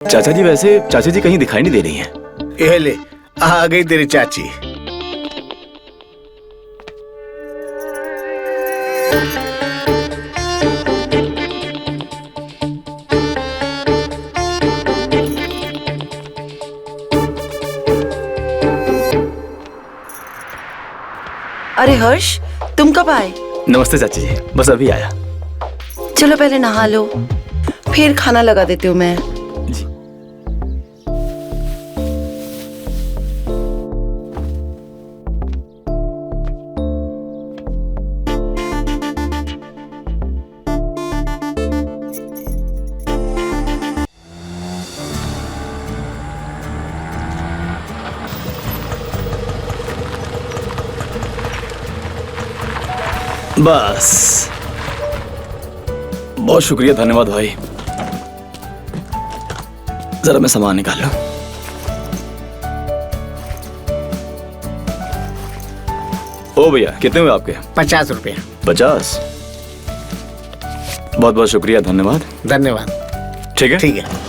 चाचा जी, वैसे चाचा जी कहीं दिखाई नहीं दे रही हैं। ये ले, आ गई तेरी चाची। अरे हर्ष, तुम कब आए? नमस्ते चाची जी, बस अभी आया। चलो पहले नहा लो, फिर खाना लगा देती हूँ मैं। जी। बस, बहुत शुक्रिया, धन्यवाद भाई। जरा मैं सामान निकाल लूं। ओ भैया, कितने हुए आपके? 50 रुपये। 50? बहुत बहुत शुक्रिया, धन्यवाद। धन्यवाद। ठीक है, ठीक है।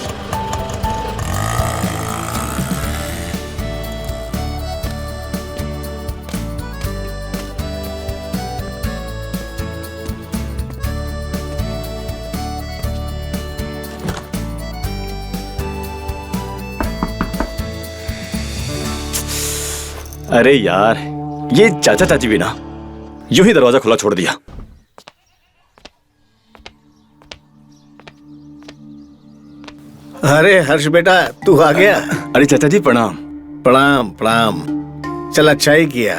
अरे यार, ये चाचा चाची भी ना यूं ही दरवाजा खुला छोड़ दिया। अरे हर्ष बेटा, तू आ गया। अरे चाचा जी, प्रणाम। प्रणाम प्रणाम। चल, अच्छा ही किया,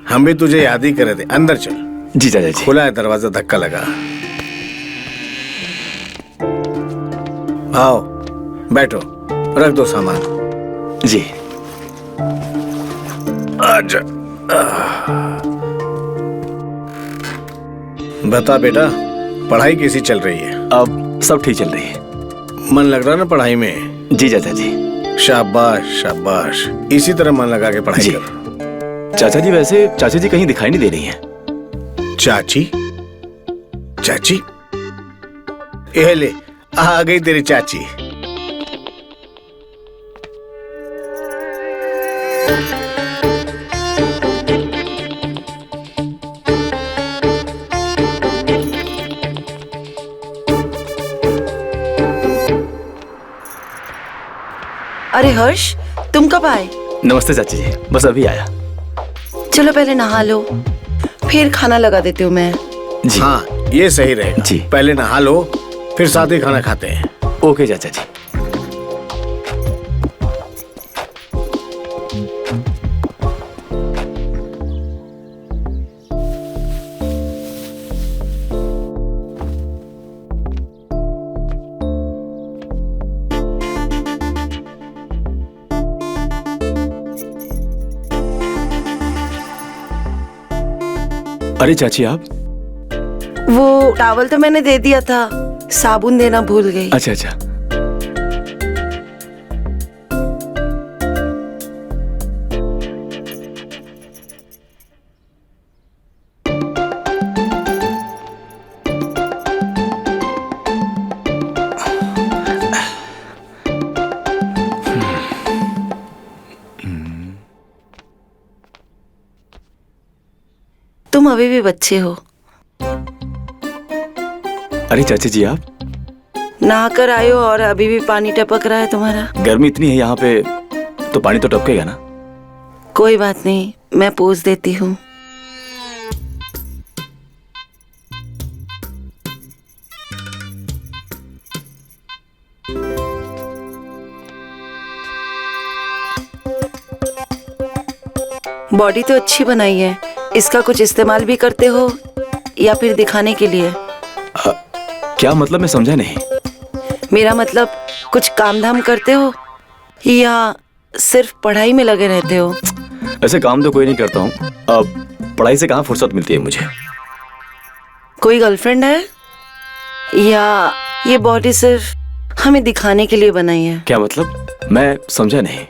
हम भी तुझे याद ही करे थे। अंदर चल। जी चाचा जी। खुला है दरवाजा, धक्का लगा। आओ बैठो, रख दो सामान। जी। अच्छा, बता बेटा, पढ़ाई कैसी चल रही है? अब सब ठीक चल रही है। मन लग रहा ना पढ़ाई में? जी चाचा जी। शाबाश शाबाश, इसी तरह मन लगा के पढ़ाई जी। कर। चाचा जी, वैसे चाचा जी कहीं दिखाई नहीं दे रही हैं। चाची? चाची? ये ले, आ गई तेरी चाची। अरे हर्ष, तुम कब आए? नमस्ते चाची जी, बस अभी आया। चलो पहले नहा लो, फिर खाना लगा देती हूँ मैं। जी। हाँ, ये सही रहेगा। जी। पहले नहा लो, फिर साथ ही खाना खाते हैं। ओके चाचा जी। अरे चाची, आप? वो टॉवल तो मैंने दे दिया था, साबुन देना भूल गई। अच्छा अच्छा। तुम अभी भी बच्चे हो। अरे चाची जी, आप? नहा कर आए हो और अभी भी पानी टपक रहा है तुम्हारा। गर्मी इतनी है यहाँ पे, तो पानी तो टपकेगा ना। कोई बात नहीं, मैं पोंछ देती हूँ। बॉडी तो अच्छी बनाई है, इसका कुछ इस्तेमाल भी करते हो या फिर दिखाने के लिए? क्या मतलब, मैं समझा नहीं। मेरा मतलब कुछ काम धाम करते हो या सिर्फ पढ़ाई में लगे रहते हो? ऐसे काम तो कोई नहीं करता हूँ। अब पढ़ाई से कहाँ फुर्सत मिलती है मुझे। कोई गर्लफ्रेंड है या ये बॉडी सिर्फ हमें दिखाने के लिए बनाई है? क्या मतलब, मैं समझा नहीं।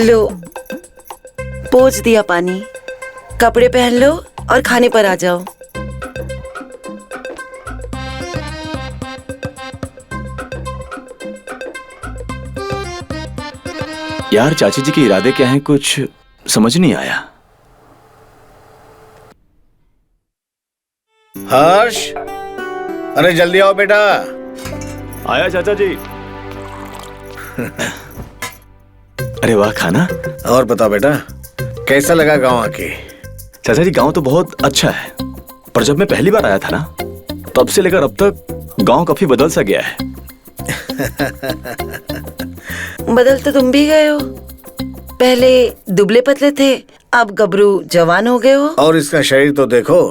लो, पोंछ दिया पानी, कपड़े पहन लो और खाने पर आ जाओ। यार चाची जी के इरादे क्या हैं कुछ समझ नहीं आया। हर्ष, अरे जल्दी आओ बेटा। आया चाचा जी। अरे वाह खाना। और बताओ बेटा, कैसा लगा गांव आके? चाचा जी गांव तो बहुत अच्छा है, पर जब मैं पहली बार आया था ना, तब से लेकर अब तक गांव काफी बदल सा गया है। बदल तो तुम भी गए हो। पहले दुबले पतले थे, अब गबरू जवान हो गए हो। और इसका शरीर तो देखो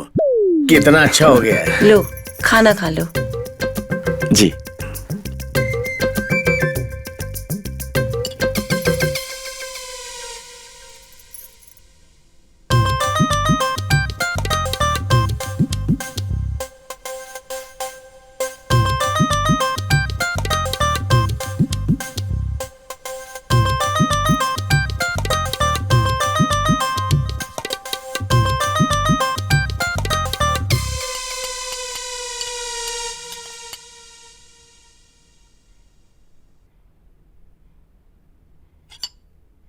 कितना अच्छा हो गया है। लो खाना खा लो। जी।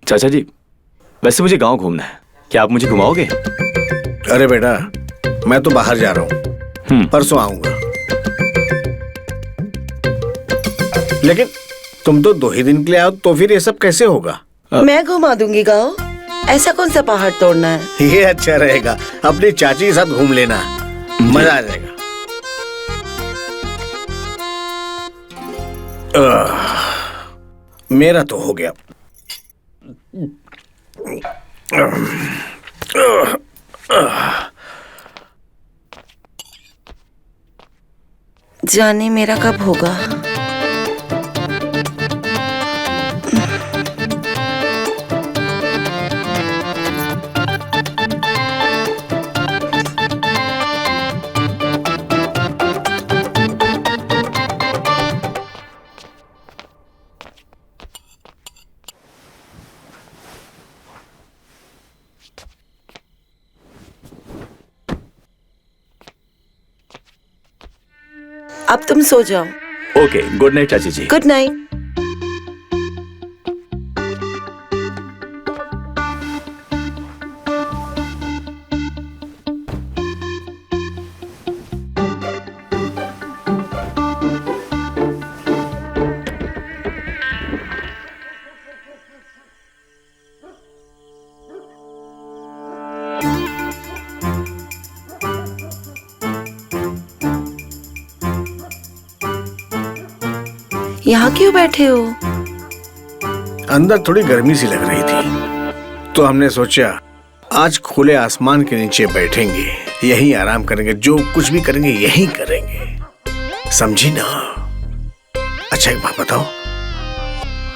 चाचा जी वैसे मुझे गांव घूमना है, क्या आप मुझे घुमाओगे? अरे बेटा, मैं तो बाहर जा रहा हूँ, परसों आऊंगा। लेकिन तुम तो 2 ही दिन के लिए आओ, तो फिर ये सब कैसे होगा? मैं घुमा दूंगी गाँव। ऐसा कौन सा पहाड़ तोड़ना है? ये अच्छा रहेगा, अपनी चाची के साथ घूम लेना, मजा आ जाएगा। मेरा तो हो गया। जाने मेरा कब होगा। अब तुम सो जाओ। ओके, गुड नाइट चाची जी। Good night. यहाँ क्यों बैठे हो? अंदर थोड़ी गर्मी सी लग रही थी, तो हमने सोचा आज खुले आसमान के नीचे बैठेंगे, यहीं आराम करेंगे, जो कुछ भी करेंगे यहीं करेंगे, समझी ना? अच्छा एक बात बताओ,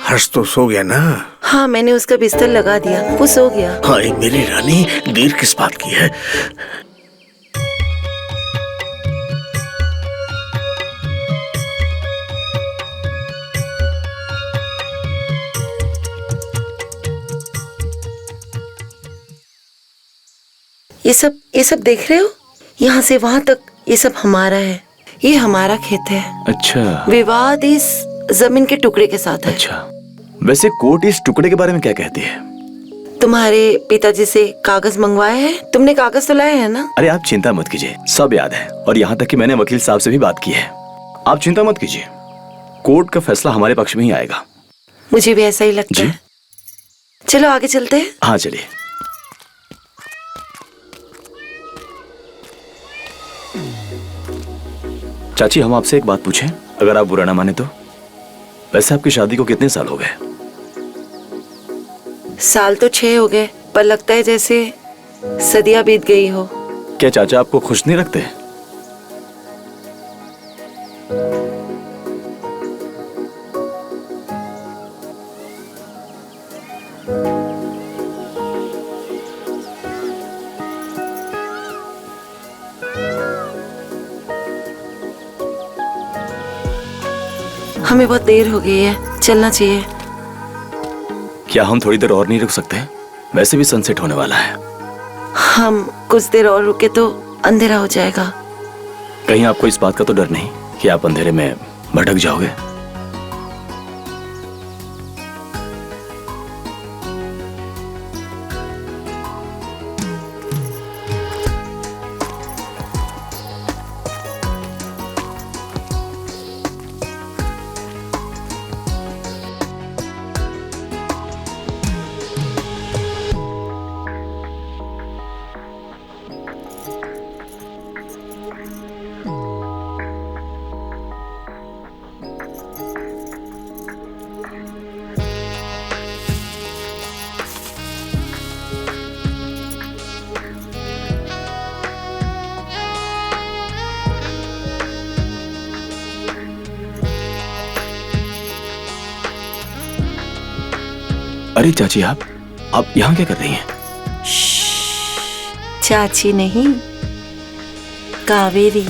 हर्ष तो सो गया ना? हाँ, मैंने उसका बिस्तर लगा दिया, वो सो गया। हाँ मेरी रानी, देर किस बात की है? ये सब देख रहे हो? यहाँ से वहां तक ये सब हमारा है। ये हमारा खेत है। अच्छा। विवाद इस जमीन के टुकड़े के साथ है। अच्छा, वैसे कोर्ट इस टुकड़े के बारे में क्या कहती है? तुम्हारे पिताजी से कागज मंगवाए हैं? तुमने कागज तो लाए हैं ना? अरे आप चिंता मत कीजिए, सब याद है, और यहाँ तक कि मैंने वकील साहब से भी बात की है। आप चिंता मत कीजिए, कोर्ट का फैसला हमारे पक्ष में ही आएगा। मुझे भी ऐसा ही लगता है। चलो आगे चलते हैं। हाँ चलिए। चाची हम आपसे एक बात पूछें, अगर आप बुरा ना माने तो? वैसे आपकी शादी को कितने साल हो गए? साल तो 6 हो गए, पर लगता है जैसे सदियां बीत गई हो। क्या चाचा आपको खुश नहीं रखते? हमें बहुत देर हो गई है, चलना चाहिए। क्या हम थोड़ी देर और नहीं रुक सकते? वैसे भी सनसेट होने वाला है। हम कुछ देर और रुके तो अंधेरा हो जाएगा। कहीं आपको इस बात का तो डर नहीं कि आप अंधेरे में भटक जाओगे? अरे चाची, आप यहाँ क्या कर रही हैं? चाची नहीं, कावेरी।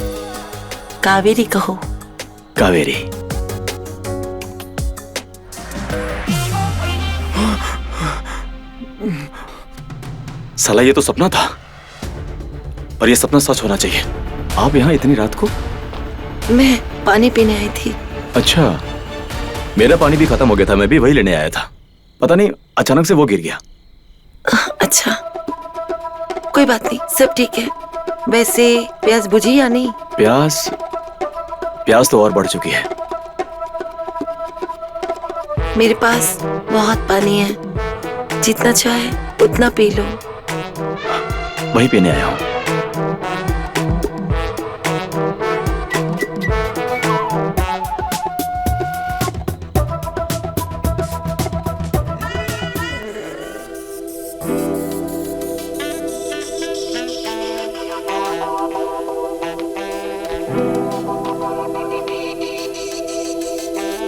कावेरी कहो। कावेरी। साला ये तो सपना था, और ये सपना सच होना चाहिए। आप यहाँ इतनी रात को? मैं पानी पीने आई थी। अच्छा, मेरा पानी भी खत्म हो गया था, मैं भी वही लेने आया था। पता नहीं अचानक से वो गिर गया। अच्छा, कोई बात नहीं, सब ठीक है। वैसे प्यास बुझी या नहीं? प्यास तो और बढ़ चुकी है। मेरे पास बहुत पानी है, जितना चाहे उतना पी लो। वही पीने आया हूँ।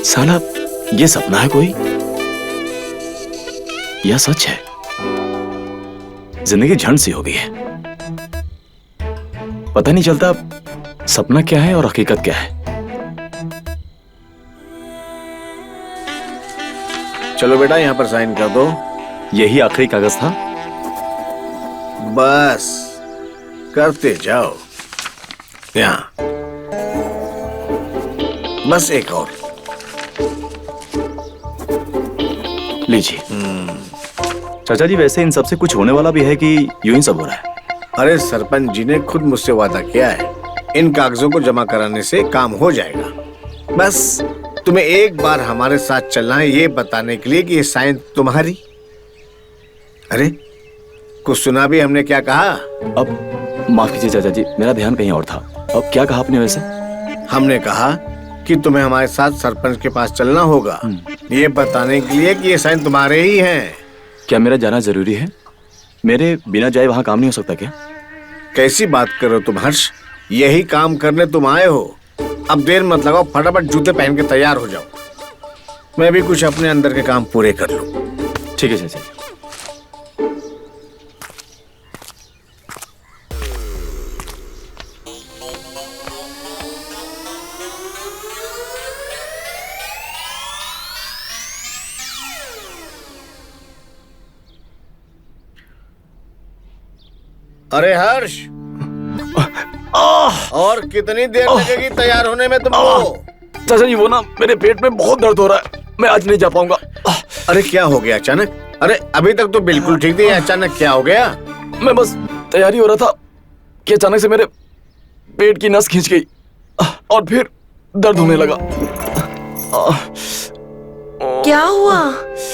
साला ये सपना है कोई या सच है? जिंदगी झंड सी हो गई है, पता नहीं चलता सपना क्या है और हकीकत क्या है। चलो बेटा, यहाँ पर साइन कर दो। यही आखिरी कागज था? बस करते जाओ। यहाँ बस एक और। लीजिए। चाचा जी, वैसे इन सबसे कुछ होने वाला भी है कि यूं ही सब हो रहा है? अरे सरपंच जी ने खुद मुझसे वादा किया है, इन कागजों को जमा कराने से काम हो जाएगा। बस तुम्हें एक बार हमारे साथ चलना है, ये बताने के लिए कि ये साइन तुम्हारी। अरे कुछ सुना भी हमने क्या कहा? अब माफ कीजिए चाचा जी, मेरा ध्यान कहीं और था। अब क्या कहा आपने वैसे? हमने कहा कि तुम्हें हमारे साथ सरपंच के पास चलना होगा, ये बताने के लिए कि ये साइन तुम्हारे ही हैं। क्या मेरा जाना जरूरी है? मेरे बिना जाए वहां काम नहीं हो सकता क्या? कैसी बात कर रहे हो तुम हर्ष? यही काम करने तुम आए हो। अब देर मत लगाओ, फटाफट जूते पहन के तैयार हो जाओ। मैं भी कुछ अपने अंदर के काम पूरे कर लूं। ठीक है चाचा जी। अरे हर्ष, और कितनी देर लगेगी तैयार होने में तुमको? चाचा जी, वो ना मेरे पेट में बहुत दर्द हो रहा है, मैं आज नहीं जा पाऊंगा। अरे क्या हो गया अचानक? अरे अभी तक तो बिल्कुल ठीक थी, अचानक क्या हो गया? मैं बस तैयारी हो रहा था कि अचानक से मेरे पेट की नस खींच गई और फिर दर्द होने लगा। क्या हुआ?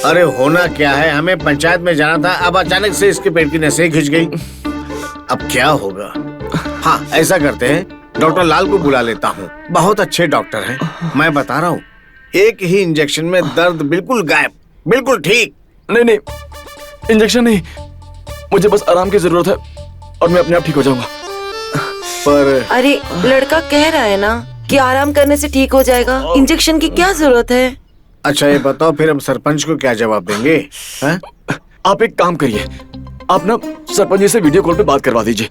अरे होना क्या है, हमें पंचायत में जाना था, अब अचानक से इसके पेट की नसें खिंच गई। अब क्या होगा? हाँ, ऐसा करते हैं, डॉक्टर लाल को बुला लेता हूँ, बहुत अच्छे डॉक्टर हैं। मैं बता रहा हूँ, एक ही इंजेक्शन में दर्द बिल्कुल गायब, बिल्कुल ठीक। नहीं, इंजेक्शन नहीं, मुझे बस आराम की जरूरत है और मैं अपने आप ठीक हो जाऊंगा। पर अरे लड़का कह रहा है ना कि आराम करने से ठीक हो जाएगा, इंजेक्शन की क्या जरूरत है? अच्छा ये बताओ, फिर हम सरपंच को क्या जवाब देंगे? है? आप एक काम करिए, आप ना सरपंच जी से वीडियो कॉल पे बात करवा दीजिए,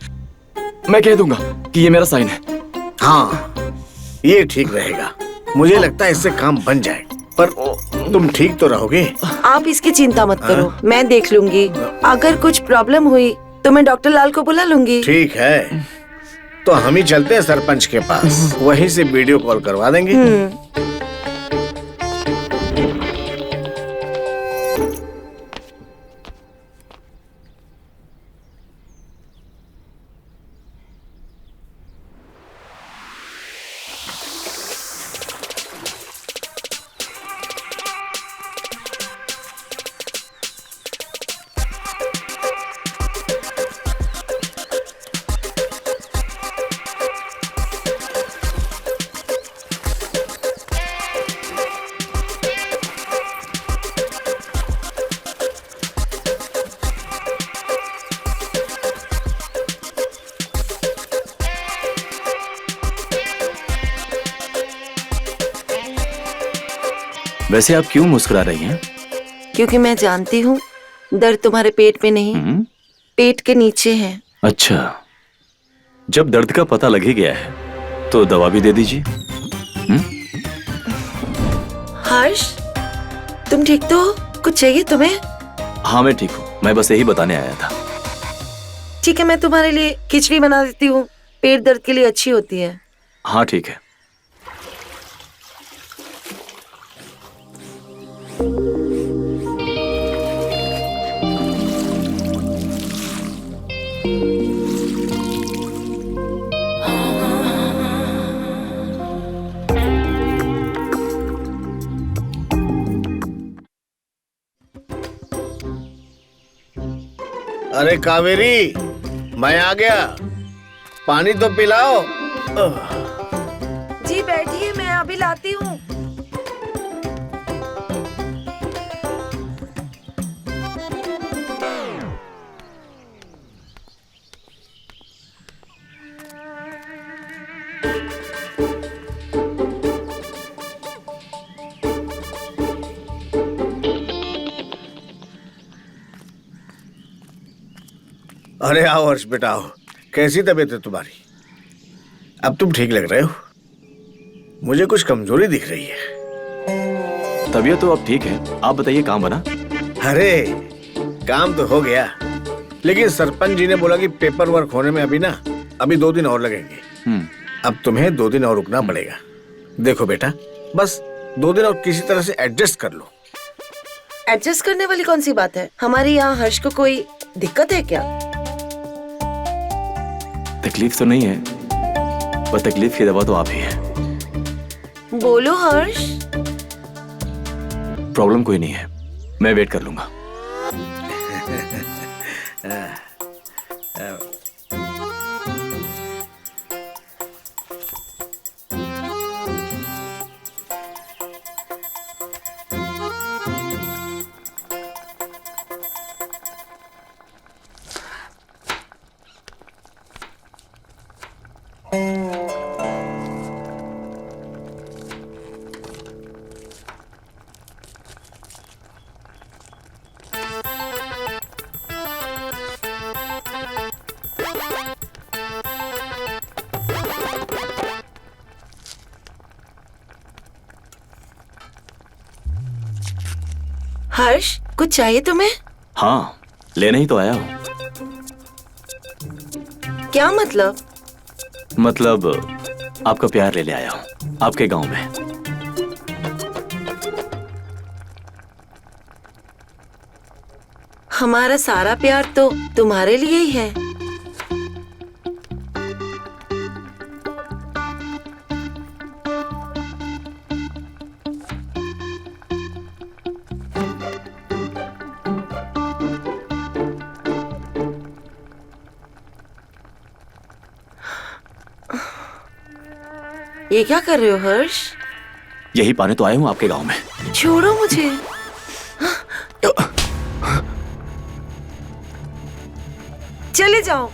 मैं कह दूंगा कि ये मेरा साइन है। हाँ, ये ठीक रहेगा, मुझे लगता है इससे काम बन जाए। पर तुम ठीक तो रहोगे? आप इसकी चिंता मत करो, मैं देख लूंगी। अगर कुछ प्रॉब्लम हुई तो मैं डॉक्टर लाल को बुला लूंगी। ठीक है, तो हम ही चलते हैं सरपंच के पास, वहीं से वीडियो कॉल करवा देंगे। वैसे आप क्यों मुस्कुरा रही हैं? क्योंकि मैं जानती हूँ दर्द तुम्हारे पेट में नहीं, पेट के नीचे है। अच्छा, जब दर्द का पता लग ही गया है तो दवा भी दे दीजिए। हर्ष, तुम ठीक तो हो? कुछ चाहिए तुम्हें? हाँ मैं ठीक हूँ, मैं बस यही बताने आया था। ठीक है, मैं तुम्हारे लिए खिचड़ी बना देती हूँ, पेट दर्द के लिए अच्छी होती है। हाँ ठीक है। अरे कावेरी, मैं आ गया, पानी तो पिलाओ। जी बैठिए, मैं अभी लाती हूँ। अरे आओ हर्ष बेटा आओ, कैसी तबीयत है तुम्हारी? अब तुम ठीक लग रहे हो, मुझे कुछ कमजोरी दिख रही है। तबीयत तो अब ठीक है, आप बताइए काम बना? अरे काम तो हो गया, लेकिन सरपंच जी ने बोला कि पेपर वर्क होने में अभी 2 दिन और लगेंगे। अब तुम्हें 2 दिन और रुकना पड़ेगा। देखो बेटा, बस 2 दिन और किसी तरह से एडजस्ट कर लो। एडजस्ट करने वाली कौन सी बात है? हमारे यहाँ हर्ष को कोई दिक्कत है क्या? तकलीफ तो नहीं है, पर तकलीफ की दवा तो आप ही है। बोलो हर्ष। प्रॉब्लम कोई नहीं है, मैं वेट कर लूंगा। हर्ष, कुछ चाहिए तुम्हें? हाँ, लेने ही तो आया हूँ। क्या मतलब? मतलब आपका प्यार ले आया हूँ आपके गांव में। हमारा सारा प्यार तो तुम्हारे लिए ही है। ये क्या कर रहे हो हर्ष? यही पाने तो आया हूँ आपके गांव में। छोड़ो मुझे। चले जाओ।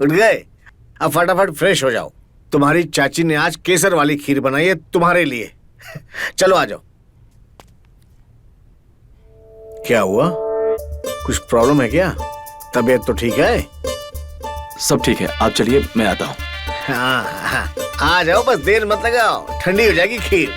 उठ गए? अब फटाफट फ्रेश हो जाओ। तुम्हारी चाची ने आज केसर वाली खीर बनाई है तुम्हारे लिए। चलो आ जाओ। क्या हुआ? कुछ प्रॉब्लम है क्या? तबीयत तो ठीक है? सब ठीक है, आप चलिए, मैं आता हूँ। हाँ हाँ, आ जाओ, बस देर मत लगाओ, ठंडी हो जाएगी खीर।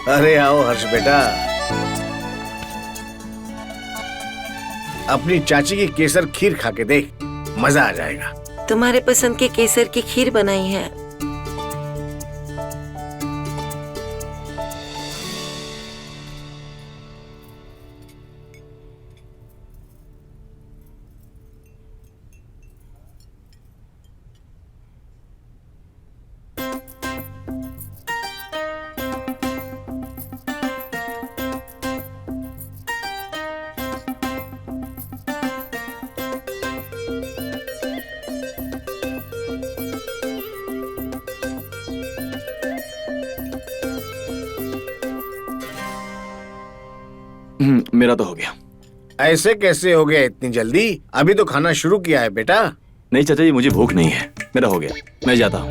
अरे आओ हर्ष बेटा, अपनी चाची की केसर खीर खा के देख, मजा आ जाएगा। तुम्हारे पसंद के केसर की खीर बनाई है। मेरा तो हो गया। ऐसे कैसे हो गया इतनी जल्दी? अभी तो खाना शुरू किया है बेटा। नहीं चाचा जी, मुझे भूख नहीं है, मेरा हो गया, मैं जाता हूँ।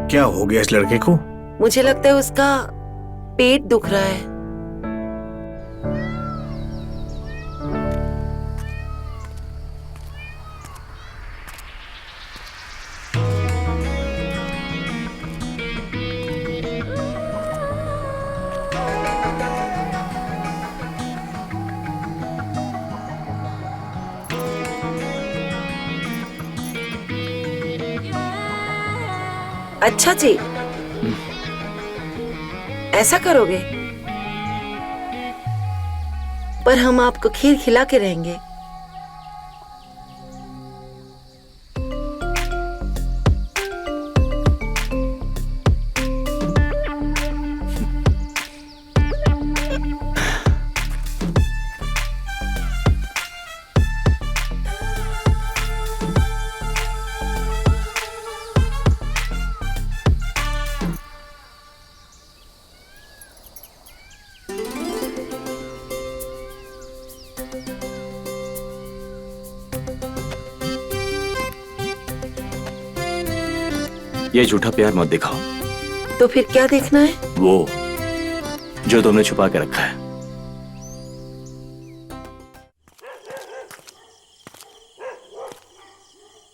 क्या हो गया इस लड़के को? मुझे लगता है उसका पेट दुख रहा है। अच्छा जी, ऐसा करोगे? पर हम आपको खीर खिला के रहेंगे। ये झूठा प्यार मत दिखाओ। तो फिर क्या देखना है? वो जो तुमने छुपा के रखा है।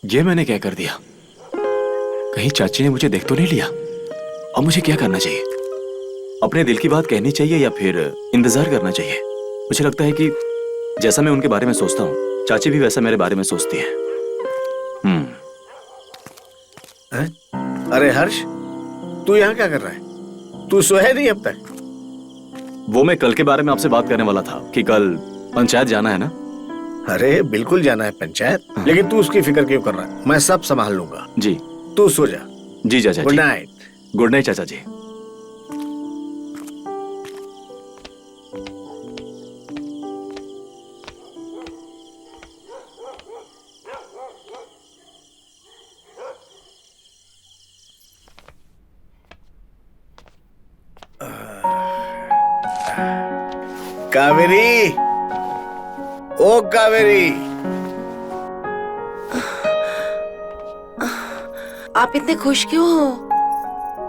ये मैंने क्या कर दिया? कहीं चाची ने मुझे देख तो नहीं लिया? अब मुझे क्या करना चाहिए? अपने दिल की बात कहनी चाहिए या फिर इंतजार करना चाहिए? मुझे लगता है कि जैसा मैं उनके बारे में सोचता हूँ, चाची भी वैसा मेरे बारे में सोचती है। अरे हर्ष, तू यहाँ क्या कर रहा है? तू सोया नहीं अब तक? वो मैं कल के बारे में आपसे बात करने वाला था कि कल पंचायत जाना है ना। अरे बिल्कुल जाना है पंचायत, लेकिन तू उसकी फिक्र क्यों कर रहा है? मैं सब संभाल लूंगा। जी। तू सो जा। जी चाचा जी। Good night. गुड नाइट चाचा जी। कावेरी, ओ कावेरी, आप इतने खुश क्यों हो?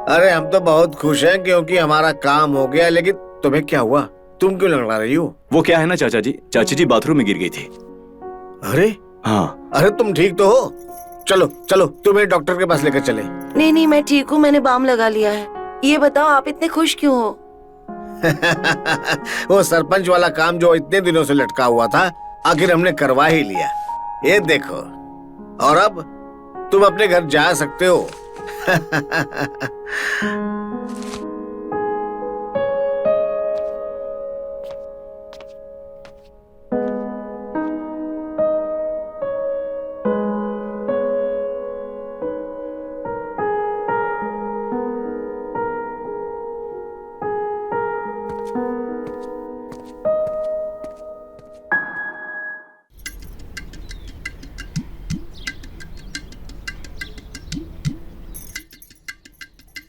अरे हम तो बहुत खुश हैं क्योंकि हमारा काम हो गया, लेकिन तुम्हें क्या हुआ? तुम क्यों लंगड़ा रही हो? वो क्या है ना चाचा जी, चाची जी बाथरूम में गिर गई थी। अरे हाँ। अरे तुम ठीक तो हो? चलो चलो, तुम्हें डॉक्टर के पास लेकर चले। नहीं नहीं, मैं ठीक हूँ, मैंने बाम लगा लिया है। ये बताओ आप इतने खुश क्यों हो? वो सरपंच वाला काम जो इतने दिनों से लटका हुआ था, आखिर हमने करवा ही लिया। ये देखो, और अब तुम अपने घर जा सकते हो।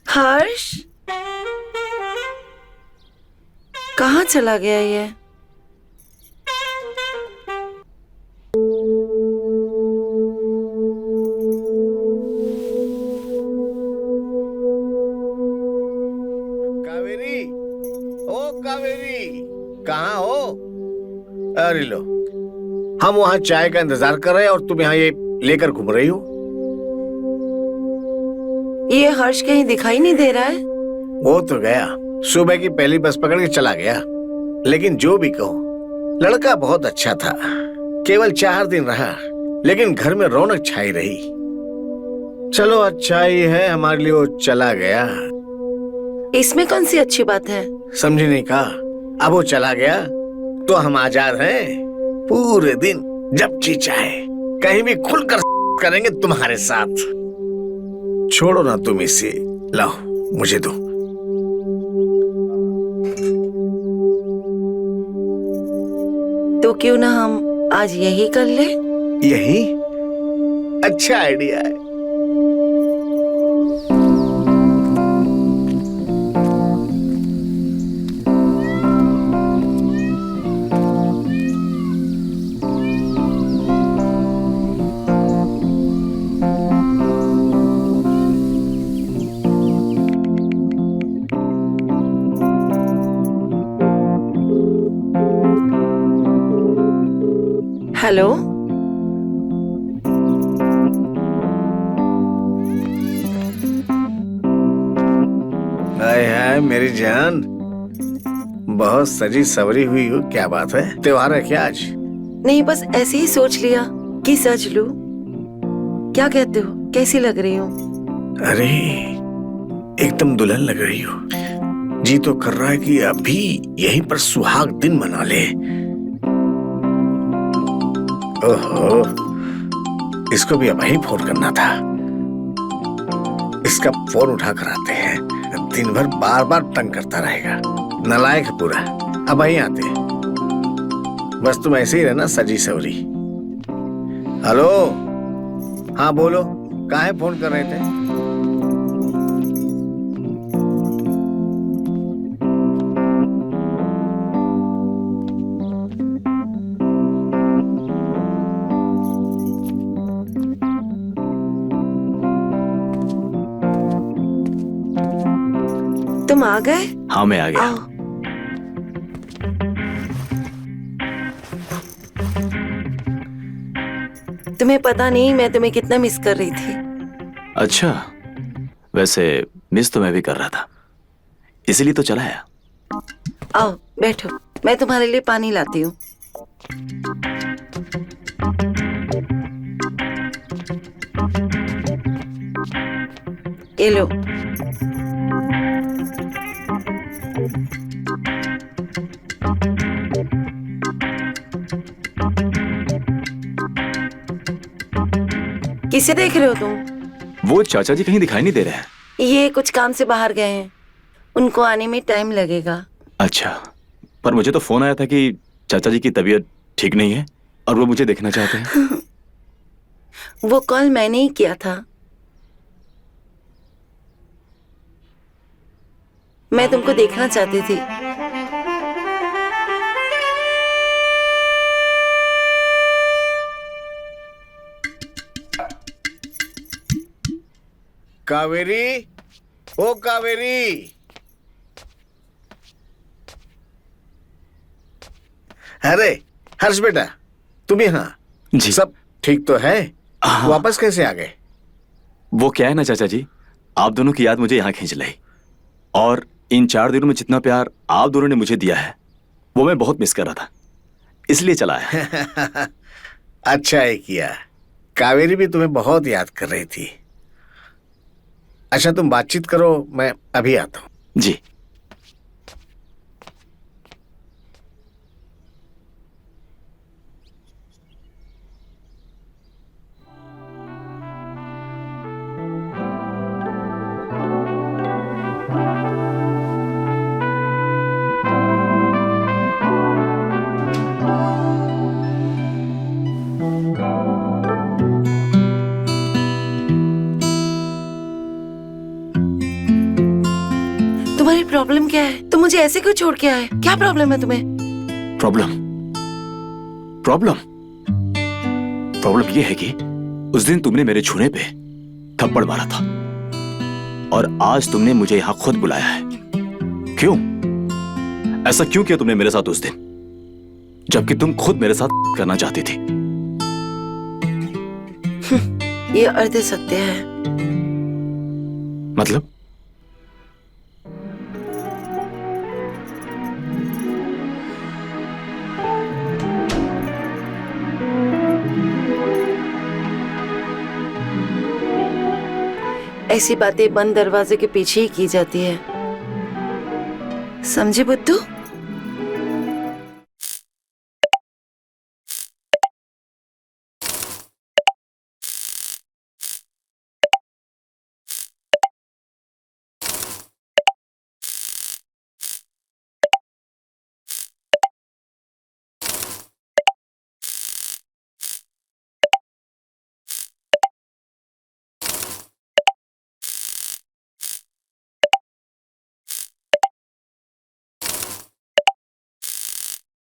हर्ष, कहाँ चला गया ये? अरे लो, हम वहां चाय का इंतजार कर रहे हैं और तुम यहाँ ये लेकर घूम रही हो। ये हर्ष कहीं दिखाई नहीं दे रहा है। वो तो गया, सुबह की पहली बस पकड़ के चला गया। लेकिन जो भी कहो, लड़का बहुत अच्छा था। केवल 4 दिन रहा, लेकिन घर में रौनक छाई रही। चलो अच्छा ही है हमारे लिए वो चला गया। इसमें कौन सी अच्छी बात है? समझी नहीं कहा? अब वो चला गया तो हम आजाद हैं। पूरे दिन जब जी चाहे कहीं भी खुलकर करेंगे तुम्हारे साथ। छोड़ो ना तुम इसे, लाओ मुझे दो। तो क्यों ना हम आज यही कर ले? यही अच्छा आइडिया है। हेलो, हाय हाय मेरी जान, बहुत सजी सवरी हुई हो। क्या बात है, त्योहार है क्या आज? नहीं बस ऐसे ही सोच लिया कि सज लूं। क्या कहते हो, कैसी लग रही हूँ? अरे एकदम दुल्हन लग रही हो। जी तो कर रहा है कि अभी यहीं पर सुहाग दिन मना ले। ओहो, इसको भी अब ही फोन करना था। इसका फोन उठा कर आते हैं, दिन भर बार बार तंग करता रहेगा। नालायक है पूरा। अब ही आते, बस तुम ऐसे ही रहना सजी सवरी। हेलो, हाँ बोलो, काहे फोन कर रहे थे? तुम आ गए? हाँ मैं आ गया। आओ। तुम्हें पता नहीं मैं तुम्हें कितना मिस कर रही थी। अच्छा, वैसे मिस तो मैं भी कर रहा था, इसीलिए तो चला आया। आओ बैठो, मैं तुम्हारे लिए पानी लाती हूँ। ये लो। किसे देख रहे हो तुम? वो चाचा जी कहीं दिखाई नहीं दे रहे हैं। ये कुछ काम से बाहर गए हैं, उनको आने में टाइम लगेगा। अच्छा, पर मुझे तो फोन आया था कि चाचा जी की तबीयत ठीक नहीं है और वो मुझे देखना चाहते हैं। वो कॉल मैंने ही किया था। मैं तुमको देखना चाहती थी। कावेरी, ओ कावेरी। अरे हर्ष बेटा, तुम यहाँ? जी। सब ठीक तो है? हाँ। वापस कैसे आ गए? वो क्या है ना चाचा जी, आप दोनों की याद मुझे यहाँ खींच लाई, और इन 4 दिनों में जितना प्यार आप दोनों ने मुझे दिया है वो मैं बहुत मिस कर रहा था, इसलिए चला आया। अच्छा ही किया। कावेरी भी तुम्हें बहुत याद कर रही थी। अच्छा तुम बातचीत करो, मैं अभी आता हूँ। जी। तुम्हारी प्रॉब्लम क्या है? तुम मुझे ऐसे क्यों छोड़ के आए? क्या प्रॉब्लम है तुम्हें? प्रॉब्लम प्रॉब्लम प्रॉब्लम ये है कि उस दिन तुमने मेरे छूने पे थप्पड़ मारा था और आज तुमने मुझे यहां खुद बुलाया है। क्यों? ऐसा क्यों किया तुमने मेरे साथ उस दिन? जबकि तुम खुद मेरे साथ करना चाहती थी। ये अर्ध सत्य है। मतलब? ऐसी बातें बंद दरवाजे के पीछे ही की जाती है, समझे बुद्धू?